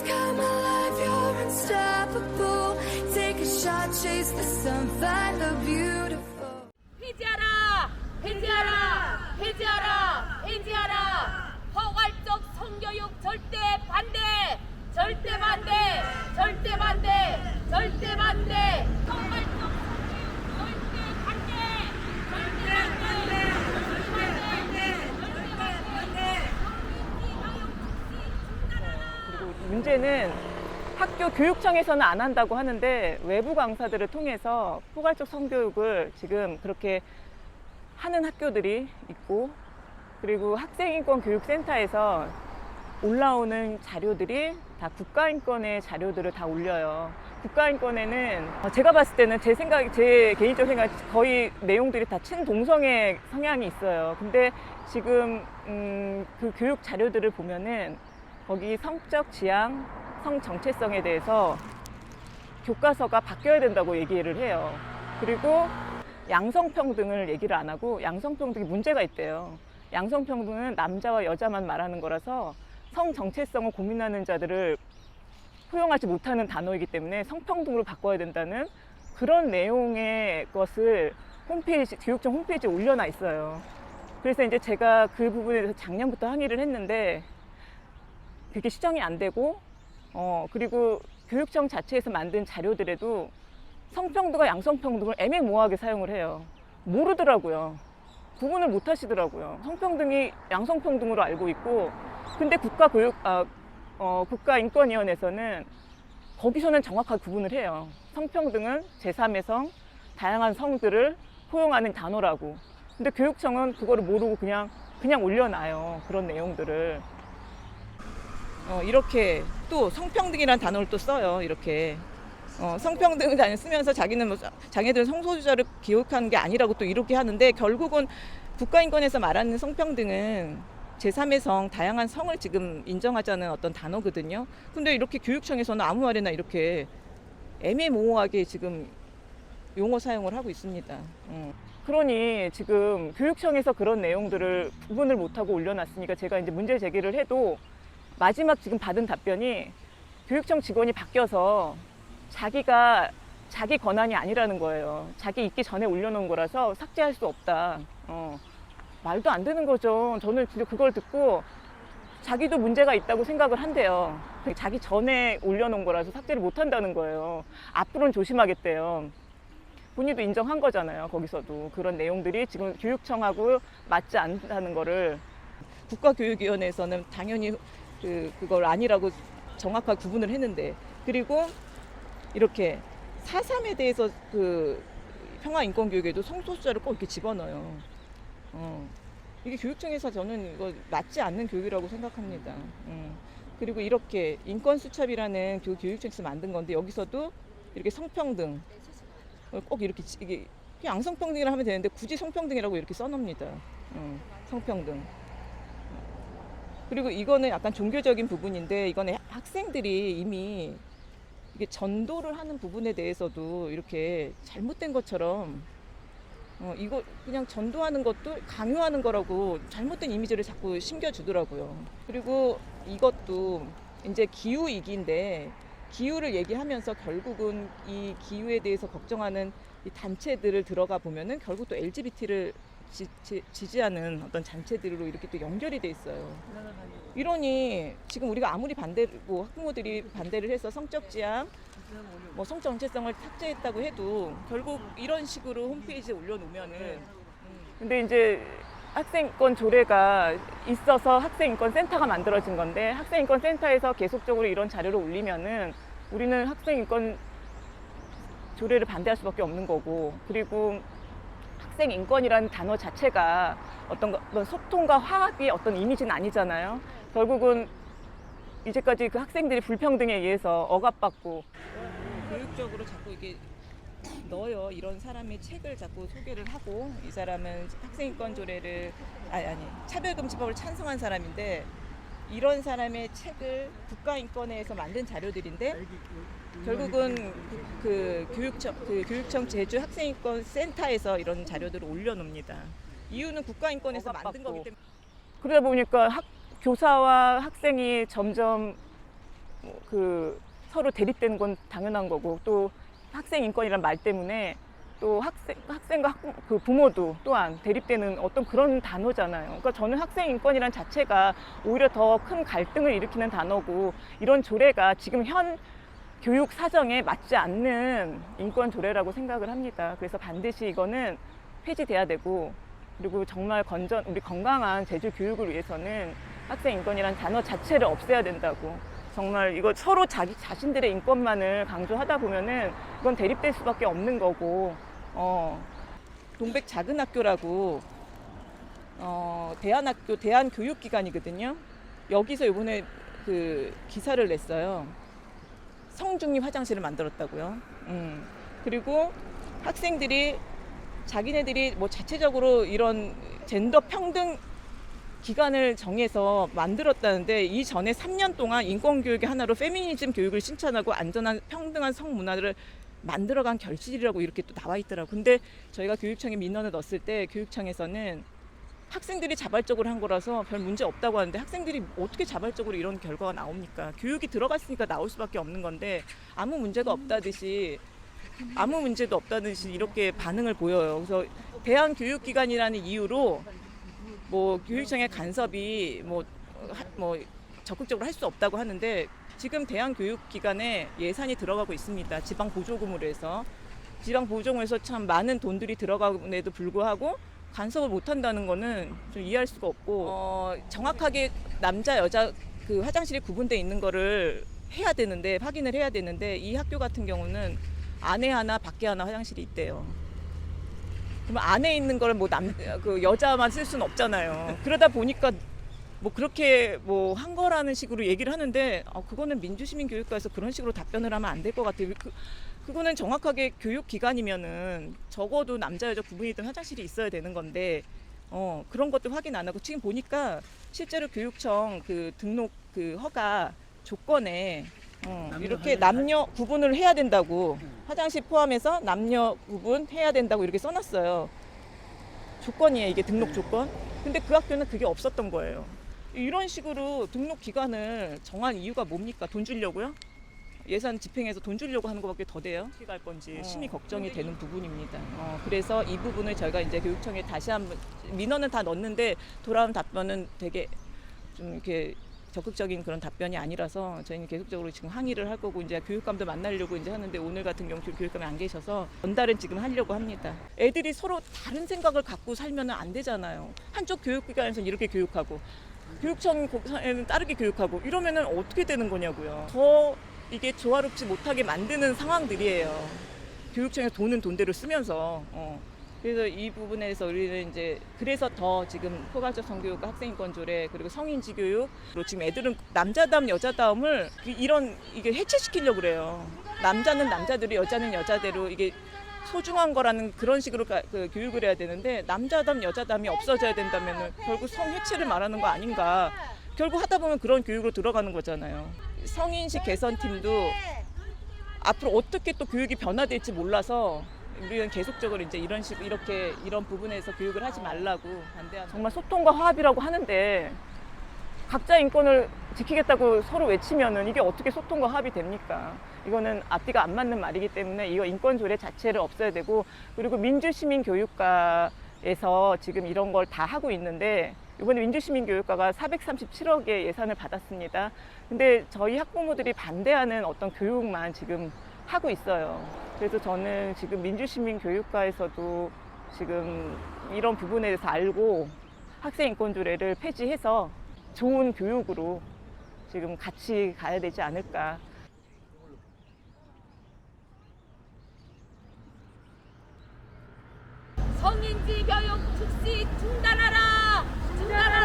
Please come alive, you're unstoppable. Take a shot, chase the sun, find the beautiful. 해제하라! 해제하라! 해제하라! 해제하라! 포괄적 성교육 절대 반대! 절대 반대! 절대 반대! 절대 반대! 포괄적 성교육 절대 반대! 절대 반대! 그리고 문제는 학교 교육청에서는 안 한다고 하는데 외부 강사들을 통해서 포괄적 성교육을 지금 그렇게 하는 학교들이 있고, 그리고 학생인권교육센터에서 올라오는 자료들이 다 국가인권의 자료들을 다 올려요. 국가인권에는 제가 봤을 때는 제 개인적 생각 거의 내용들이 다 친동성애 성향이 있어요. 근데 지금 그 교육 자료들을 보면은 거기 성적 지향, 성 정체성에 대해서 교과서가 바뀌어야 된다고 얘기를 해요. 그리고 양성평등을 얘기를 안 하고 양성평등이 문제가 있대요. 양성평등은 남자와 여자만 말하는 거라서 성 정체성을 고민하는 자들을 포용하지 못하는 단어이기 때문에 성평등으로 바꿔야 된다는 그런 내용의 것을 교육청 홈페이지에 올려놔 있어요. 그래서 이제 제가 그 부분에 대해서 작년부터 항의를 했는데 그게 시정이 안 되고, 그리고 교육청 자체에서 만든 자료들에도 성평등과 양성평등을 애매모호하게 사용을 해요. 모르더라고요. 구분을 못 하시더라고요. 성평등이 양성평등으로 알고 있고, 근데 국가인권위원회에서는 거기서는 정확하게 구분을 해요. 성평등은 제3의 성, 다양한 성들을 포용하는 단어라고. 근데 교육청은 그거를 모르고 그냥 올려놔요. 그런 내용들을. 이렇게 또 성평등이라는 단어를 또 써요. 이렇게. 성평등을 쓰면서 자기는 자기들은 성소수자를 기억하는 게 아니라고 또 이렇게 하는데, 결국은 국가인권에서 말하는 성평등은 제3의 성, 다양한 성을 지금 인정하자는 어떤 단어거든요. 근데 이렇게 교육청에서는 아무 말이나 이렇게 애매모호하게 지금 용어 사용을 하고 있습니다. 그러니 지금 교육청에서 그런 내용들을 구분을 못하고 올려놨으니까 제가 이제 문제 제기를 해도 마지막 지금 받은 답변이 교육청 직원이 바뀌어서 자기 권한이 아니라는 거예요. 자기 있기 전에 올려놓은 거라서 삭제할 수 없다. 말도 안 되는 거죠. 저는 진짜 그걸 듣고 자기도 문제가 있다고 생각을 한대요. 자기 전에 올려놓은 거라서 삭제를 못 한다는 거예요. 앞으로는 조심하겠대요. 본인도 인정한 거잖아요. 거기서도 그런 내용들이 지금 교육청하고 맞지 않다는 거를. 국가교육위원회에서는 당연히 그걸 아니라고 정확하게 구분을 했는데, 그리고 이렇게 4.3에 대해서 그 평화인권교육에도 성소수자를 꼭 이렇게 집어넣어요. 이게 교육청에서 저는 이거 맞지 않는 교육이라고 생각합니다. 그리고 이렇게 인권수첩이라는 교육청에서 만든 건데, 여기서도 이렇게 성평등 꼭 이렇게 이게 양성평등이라 하면 되는데 굳이 성평등이라고 이렇게 써놉니다. 성평등. 그리고 이거는 약간 종교적인 부분인데, 이거는 학생들이 이미 이게 전도를 하는 부분에 대해서도 이렇게 잘못된 것처럼 이거 그냥 전도하는 것도 강요하는 거라고 잘못된 이미지를 자꾸 심겨주더라고요. 그리고 이것도 이제 기후위기인데, 기후를 얘기하면서 결국은 이 기후에 대해서 걱정하는 이 단체들을 들어가 보면은 결국 또 LGBT를 지지하는 어떤 단체들로 이렇게 또 연결이 돼 있어요. 이러니 지금 우리가 아무리 학부모들이 반대를 해서 성적 지향, 성 정체성을 삭제했다고 해도 결국 이런 식으로 홈페이지에 올려놓으면은. 근데 이제 학생인권 조례가 있어서 학생인권센터가 만들어진 건데, 학생인권센터에서 계속적으로 이런 자료를 올리면은 우리는 학생인권 조례를 반대할 수밖에 없는 거고, 그리고 학생인권이라는 단어 자체가 어떤 소통과 화합이 어떤 이미지는 아니잖아요. 결국은 이제까지 그 학생들이 불평등에 의해서 억압받고, 교육적으로 자꾸 이게 넣어요. 이런 사람의 책을 자꾸 소개를 하고, 이 사람은 학생인권 조례를 차별금지법을 찬성한 사람인데, 이런 사람의 책을 국가인권회에서 만든 자료들인데 결국은 그 교육청 제주 학생인권 센터에서 이런 자료들을 올려놓습니다. 이유는 국가인권에서 만든 거기 때문에. 그러다 보니까 교사와 학생이 점점 그 서로 대립되는 건 당연한 거고, 또 학생 인권이란 말 때문에 또 학생과 그 부모도 또한 대립되는 어떤 그런 단어잖아요. 그러니까 저는 학생 인권이란 자체가 오히려 더 큰 갈등을 일으키는 단어고, 이런 조례가 지금 현 교육 사정에 맞지 않는 인권 조례라고 생각을 합니다. 그래서 반드시 이거는 폐지돼야 되고, 그리고 정말 우리 건강한 제주 교육을 위해서는 학생 인권이란 단어 자체를 없애야 된다고. 정말 이거 서로 자기 자신들의 인권만을 강조하다 보면은 이건 대립될 수밖에 없는 거고. 동백 작은 학교라고 대한학교 대한교육기관이거든요. 여기서 이번에 그 기사를 냈어요. 성중립 화장실을 만들었다고요. 그리고 학생들이 자기네들이 뭐 자체적으로 이런 젠더 평등 기관을 정해서 만들었다는데, 이전에 3년 동안 인권교육의 하나로 페미니즘 교육을 실천하고 안전한 평등한 성문화를 만들어간 결실이라고 이렇게 또 나와 있더라고요. 근데 저희가 교육청에 민원을 넣었을 때 교육청에서는 학생들이 자발적으로 한 거라서 별 문제 없다고 하는데, 학생들이 어떻게 자발적으로 이런 결과가 나옵니까? 교육이 들어갔으니까 나올 수밖에 없는 건데 아무 문제도 없다듯이 이렇게 반응을 보여요. 그래서 대한교육기관이라는 이유로 뭐 교육청의 간섭이 뭐 적극적으로 할 수 없다고 하는데, 지금 대한교육기관에 예산이 들어가고 있습니다. 지방보조금으로 해서. 지방보조금에서 참 많은 돈들이 들어가는데도 불구하고 간섭을 못한다는 거는 좀 이해할 수가 없고, 정확하게 남자 여자 그 화장실이 구분되어 있는 거를 확인을 해야 되는데 이 학교 같은 경우는 안에 하나 밖에 하나 화장실이 있대요. 그러면 안에 있는 걸 그 여자만 쓸 수는 없잖아요. 그러다 보니까 뭐 그렇게 뭐 한 거라는 식으로 얘기를 하는데, 그거는 민주시민교육과에서 그런 식으로 답변을 하면 안 될 것 같아요. 그거는 정확하게 교육기관이면은 적어도 남자 여자 구분이 된 화장실이 있어야 되는 건데, 그런 것도 확인 안 하고, 지금 보니까 실제로 교육청 그 등록 그 허가 조건에 이렇게 남녀 구분을 해야 된다고, 화장실 포함해서 남녀 구분해야 된다고 이렇게 써놨어요. 조건이에요, 이게 등록 조건. 근데 그 학교는 그게 없었던 거예요. 이런 식으로 등록 기간을 정한 이유가 뭡니까? 돈 주려고요? 예산 집행해서 돈 주려고 하는 것밖에 더 돼요? 어떻게 갈 건지 심히 걱정이 되는 부분입니다. 그래서 이 부분을 저희가 이제 교육청에 다시 한번 민원은 다 넣었는데 돌아온 답변은 되게 좀 이렇게 적극적인 그런 답변이 아니라서 저희는 계속적으로 지금 항의를 할 거고, 이제 교육감도 만나려고 이제 하는데 오늘 같은 경우 교육감이 안 계셔서 전달은 지금 하려고 합니다. 애들이 서로 다른 생각을 갖고 살면 안 되잖아요. 한쪽 교육기관에서는 이렇게 교육하고 교육청에는 다르게 교육하고 이러면은 어떻게 되는 거냐고요. 더 이게 조화롭지 못하게 만드는 상황들이에요. 교육청에 돈은 돈대로 쓰면서. 그래서 이 부분에서 우리는 이제 그래서 더 지금 포괄적 성교육과 학생인권조례 그리고 성인지 교육으로 지금 애들은 남자다움 여자다움을 이게 해체시키려고 그래요. 남자는 남자대로 여자는 여자대로 이게 소중한 거라는 그런 식으로 그 교육을 해야 되는데, 남자다움 여자다움이 없어져야 된다면은 결국 성해체를 말하는 거 아닌가. 결국 하다 보면 그런 교육으로 들어가는 거잖아요. 성인식 개선팀도 앞으로 어떻게 또 교육이 변화될지 몰라서 우리는 계속적으로 이제 이런 부분에서 교육을 하지 말라고 반대하는. 정말 소통과 화합이라고 하는데 각자 인권을 지키겠다고 서로 외치면은 이게 어떻게 소통과 화합이 됩니까? 이거는 앞뒤가 안 맞는 말이기 때문에 이거 인권 조례 자체를 없애야 되고, 그리고 민주시민교육과에서 지금 이런 걸 다 하고 있는데, 이번에 민주시민교육과가 437억의 예산을 받았습니다. 근데 저희 학부모들이 반대하는 어떤 교육만 지금 하고 있어요. 그래서 저는 지금 민주시민교육과에서도 지금 이런 부분에 대해서 알고 학생인권조례를 폐지해서 좋은 교육으로 지금 같이 가야 되지 않을까. 성인지 교육 즉시 중단하라! 중단하라!